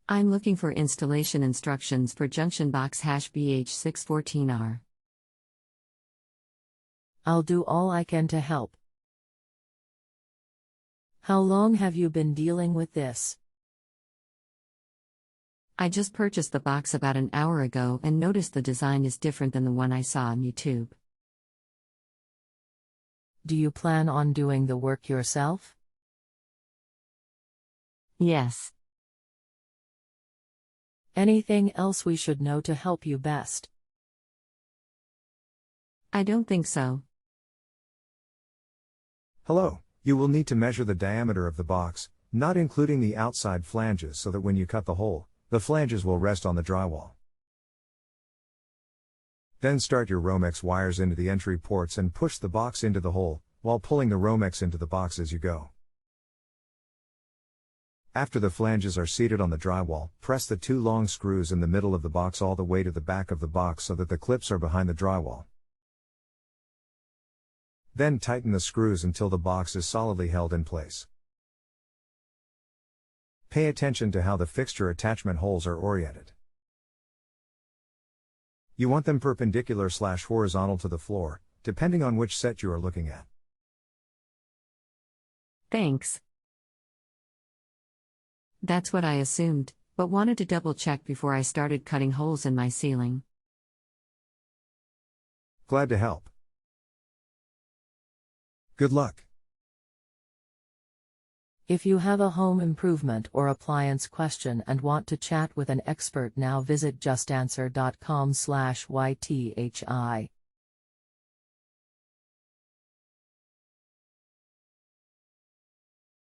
I'm looking for installation instructions for junction box #BH614R. I'll do all I can to help. How long have you been dealing with this? I just purchased the box about an hour ago and noticed the design is different than the one I saw on YouTube. Do you plan on doing the work yourself? Yes. Anything else we should know to help you best? I don't think so. Hello, you will need to measure the diameter of the box, not including the outside flanges, so that when you cut the hole, the flanges will rest on the drywall. Then start your romex wires into the entry ports and push the box into the hole, while pulling the romex into the box as you go. After the flanges are seated on the drywall, press the 2 long screws in the middle of the box all the way to the back of the box so that the clips are behind the drywall. Then tighten the screws until the box is solidly held in place. Pay attention to how the fixture attachment holes are oriented. You want them perpendicular/horizontal to the floor, depending on which set you are looking at. Thanks. That's what I assumed, but wanted to double check before I started cutting holes in my ceiling. Glad to help. Good luck. If you have a home improvement or appliance question and want to chat with an expert now, visit justanswer.com/YTHI.